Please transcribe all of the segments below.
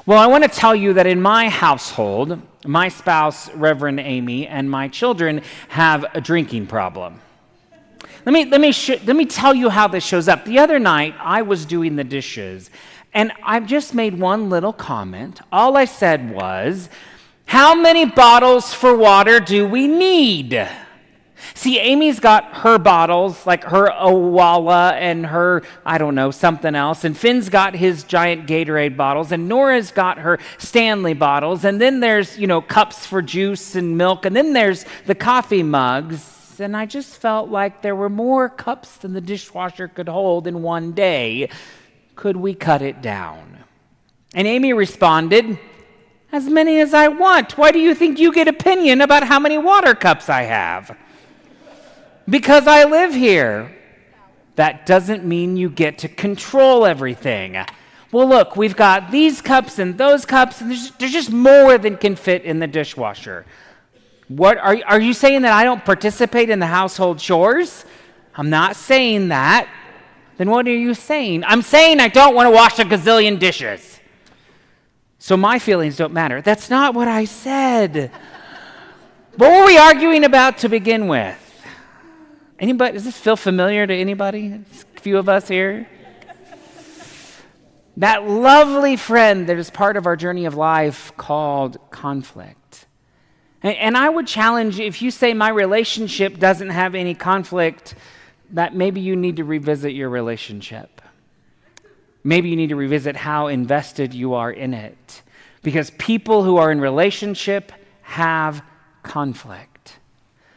Well, I want to tell you that in my household, my spouse, Reverend Amy, and my children have a drinking problem. Let me tell you how this shows up. The other night, I was doing the dishes, and I just made one little comment. All I said was, how many bottles for water do we need? See, Amy's got her bottles, like her Owala and her, I don't know, something else. And Finn's got his giant Gatorade bottles. And Nora's got her Stanley bottles. And then there's, cups for juice and milk. And then there's the coffee mugs. And I just felt like there were more cups than the dishwasher could hold in one day. Could we cut it down? And Amy responded, as many as I want. Why do you think you get opinion about how many water cups I have? Because I live here. That doesn't mean you get to control everything. Well, look, we've got these cups and those cups, and there's just more than can fit in the dishwasher. What are you saying that I don't participate in the household chores? I'm not saying that. Then what are you saying? I'm saying I don't want to wash a gazillion dishes. So my feelings don't matter. That's not what I said. What were we arguing about to begin with? Anybody? Does this feel familiar to anybody? A few of us here. That lovely friend that is part of our journey of life called conflict. And I would challenge, if you say my relationship doesn't have any conflict, that maybe you need to revisit your relationship. Maybe you need to revisit how invested you are in it. Because people who are in relationship have conflict.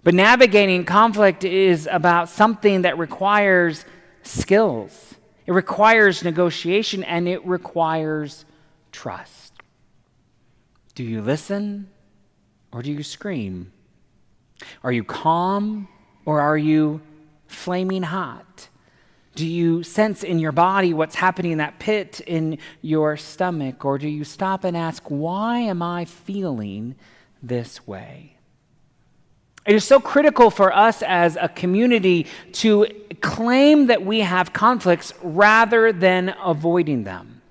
But navigating conflict is about something that requires skills. It requires negotiation, and it requires trust. Do you listen or do you scream? Are you calm or are you flaming hot? Do you sense in your body what's happening in that pit in your stomach, or do you stop and ask, why am I feeling this way? It is so critical for us as a community to claim that we have conflicts rather than avoiding them.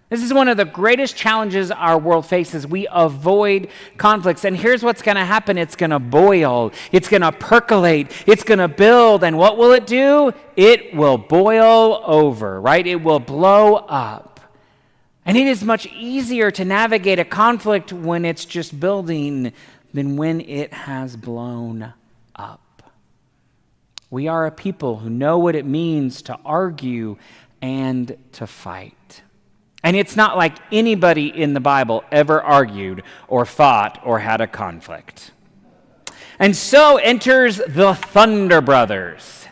This is one of the greatest challenges our world faces. We avoid conflicts. And here's what's going to happen. It's going to boil. It's going to percolate. It's going to build. And what will it do? It will boil over, right? It will blow up. And it is much easier to navigate a conflict when it's just building than when it has blown up. We are a people who know what it means to argue and to fight. And it's not like anybody in the Bible ever argued or fought or had a conflict. And so enters the Thunder Brothers.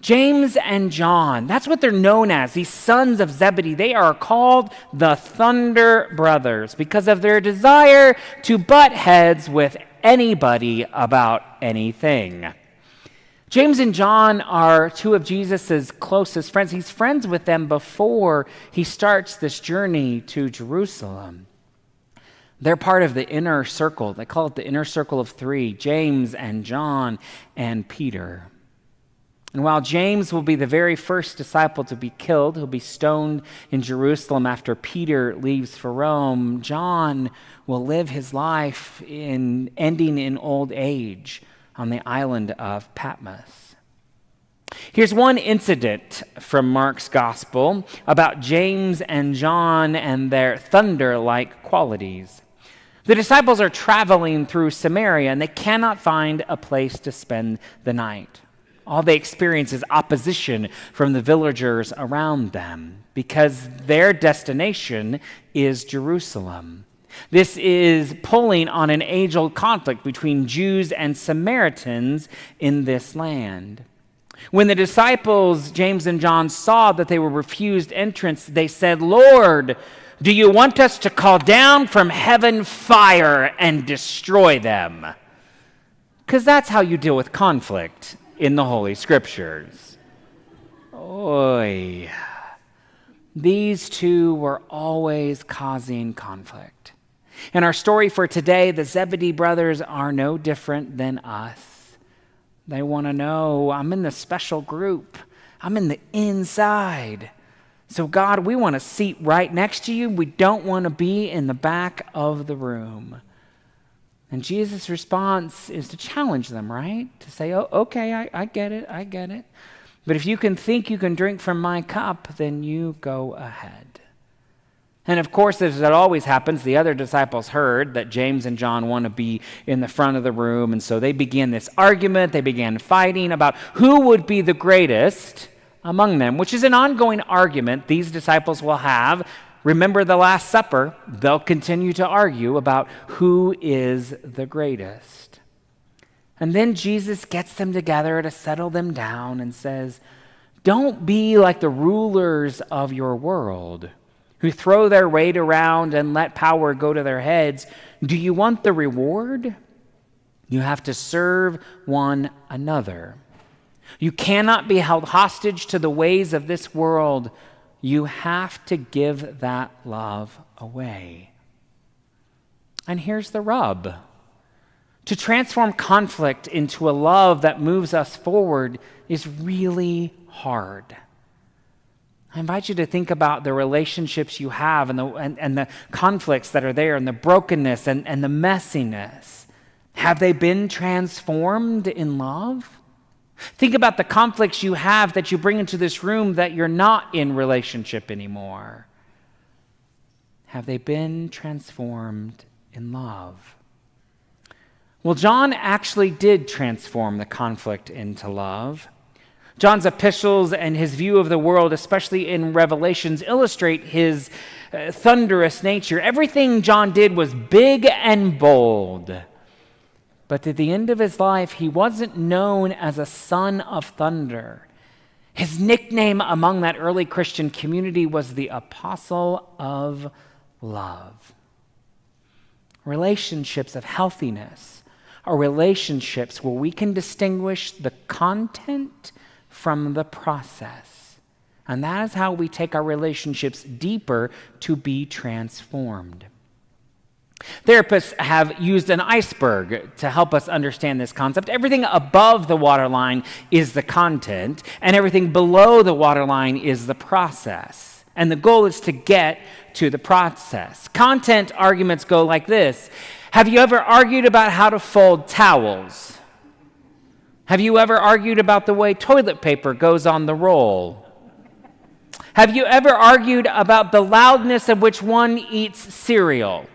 James and John, that's what they're known as, these sons of Zebedee. They are called the Thunder Brothers because of their desire to butt heads with anybody about anything. James and John are two of Jesus' closest friends. He's friends with them before he starts this journey to Jerusalem. They're part of the inner circle. They call it the inner circle of three, James and John and Peter. And while James will be the very first disciple to be killed, he'll be stoned in Jerusalem after Peter leaves for Rome, John will live his life ending in old age on the island of Patmos. Here's one incident from Mark's gospel about James and John and their thunder-like qualities. The disciples are traveling through Samaria, and they cannot find a place to spend the night. All they experience is opposition from the villagers around them because their destination is Jerusalem. This is pulling on an age-old conflict between Jews and Samaritans in this land. When the disciples, James and John, saw that they were refused entrance, they said, "Lord, do you want us to call down from heaven fire and destroy them?" Because that's how you deal with conflict in the Holy Scriptures. Oy. These two were always causing conflict. In our story for today, the Zebedee brothers are no different than us. They want to know, I'm in the special group. I'm in the inside. So God, we want a seat right next to you. We don't want to be in the back of the room. And Jesus' response is to challenge them, right? To say, oh, okay, I get it, I get it. But if you can think you can drink from my cup, then you go ahead. And of course, as it always happens, the other disciples heard that James and John want to be in the front of the room. And so they began this argument. They began fighting about who would be the greatest among them, which is an ongoing argument these disciples will have. Remember the Last Supper, they'll continue to argue about who is the greatest. And then Jesus gets them together to settle them down and says, don't be like the rulers of your world who throw their weight around and let power go to their heads. Do you want the reward? You have to serve one another. You cannot be held hostage to the ways of this world. You have to give that love away. And here's the rub. To transform conflict into a love that moves us forward is really hard. I invite you to think about the relationships you have and the conflicts that are there and the brokenness and the messiness. Have they been transformed in love? Think about the conflicts you have that you bring into this room that you're not in relationship anymore. Have they been transformed in love? Well, John actually did transform the conflict into love. John's epistles and his view of the world, especially in Revelations, illustrate his thunderous nature. Everything John did was big and bold. But at the end of his life, he wasn't known as a son of thunder. His nickname among that early Christian community was the Apostle of Love. Relationships of healthiness are relationships where we can distinguish the content from the process. And that is how we take our relationships deeper to be transformed. Therapists have used an iceberg to help us understand this concept. Everything above the waterline is the content, and everything below the waterline is the process. And the goal is to get to the process. Content arguments go like this. Have you ever argued about how to fold towels? Have you ever argued about the way toilet paper goes on the roll? Have you ever argued about the loudness of which one eats cereal?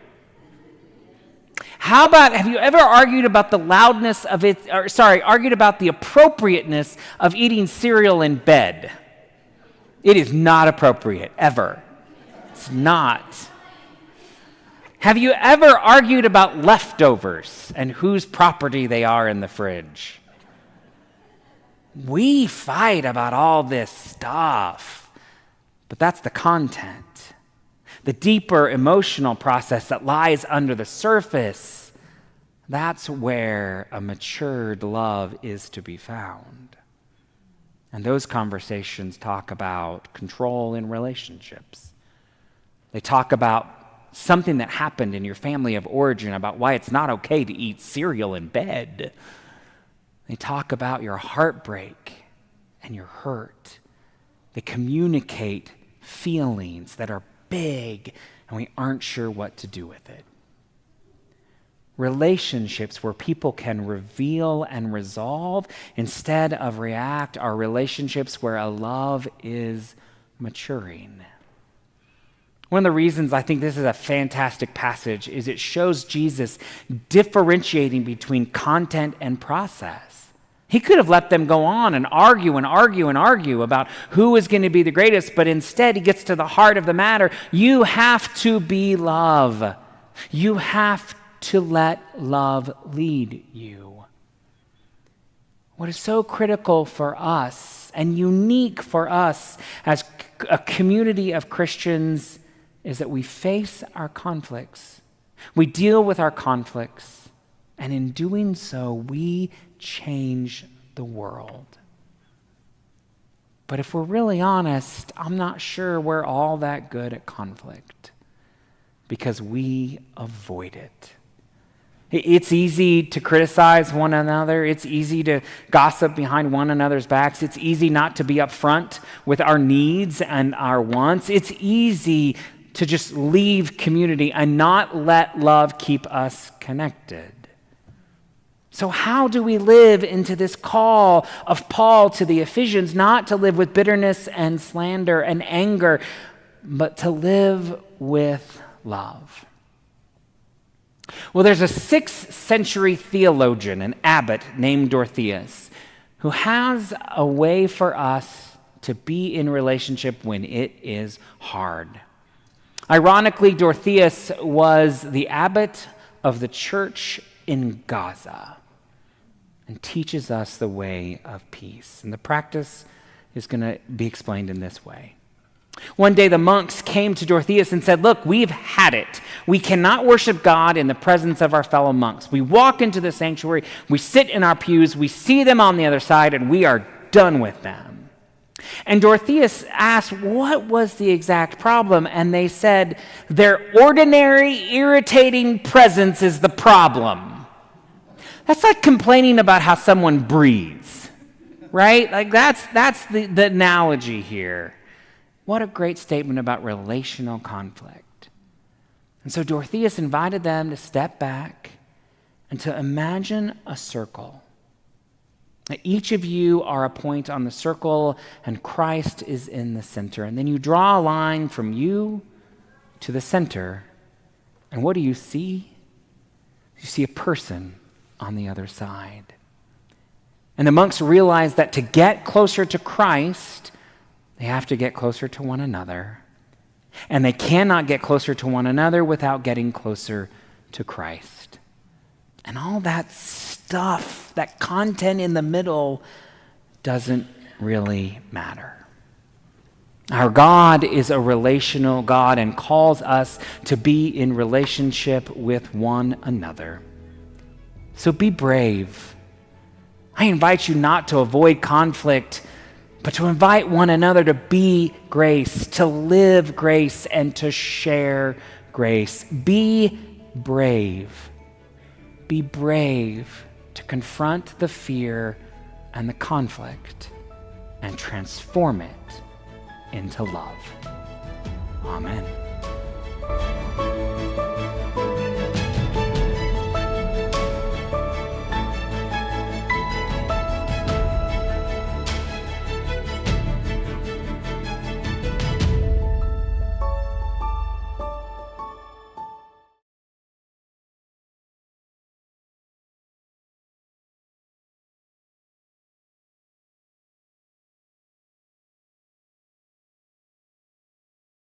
How about, have you ever argued about the loudness of argued about the appropriateness of eating cereal in bed? It is not appropriate, ever. It's not. Have you ever argued about leftovers and whose property they are in the fridge? We fight about all this stuff, but that's the content. The deeper emotional process that lies under the surface, that's where a matured love is to be found. And those conversations talk about control in relationships. They talk about something that happened in your family of origin, about why it's not okay to eat cereal in bed. They talk about your heartbreak and your hurt. They communicate feelings that are big and we aren't sure what to do with it. Relationships where people can reveal and resolve instead of react are relationships where a love is maturing. One of the reasons I think this is a fantastic passage is it shows Jesus differentiating between content and process. He could have let them go on and argue and argue and argue about who is going to be the greatest, but instead he gets to the heart of the matter. You have to be love. You have to let love lead you. What is so critical for us and unique for us as a community of Christians is that we face our conflicts. We deal with our conflicts, and in doing so, we change the world. But if we're really honest, I'm not sure we're all that good at conflict because we avoid it. It's easy to criticize one another. It's easy to gossip behind one another's backs. It's easy not to be upfront with our needs and our wants. It's easy to just leave community and not let love keep us connected. So how do we live into this call of Paul to the Ephesians, not to live with bitterness and slander and anger, but to live with love? Well, there's a 6th century theologian, an abbot named Dorotheus, who has a way for us to be in relationship when it is hard. Ironically, Dorotheus was the abbot of the church in Gaza and teaches us the way of peace. And the practice is going to be explained in this way. One day the monks came to Dorotheus and said, "Look, we've had it. We cannot worship God in the presence of our fellow monks. We walk into the sanctuary, we sit in our pews, we see them on the other side, and we are done with them." And Dorotheus asked, what was the exact problem? And they said, "Their ordinary, irritating presence is the problem." That's like complaining about how someone breathes, right? Like that's the analogy here. What a great statement about relational conflict. And so Dorotheus invited them to step back and to imagine a circle. Each of you are a point on the circle, and Christ is in the center. And then you draw a line from you to the center, and what do you see? You see a person on the other side. And the monks realized that to get closer to Christ, they have to get closer to one another. And they cannot get closer to one another without getting closer to Christ. And all that stuff, that content in the middle, doesn't really matter. Our God is a relational God and calls us to be in relationship with one another. So be brave. I invite you not to avoid conflict, but to invite one another to be grace, to live grace, and to share grace. Be brave. Be brave to confront the fear and the conflict and transform it into love. Amen.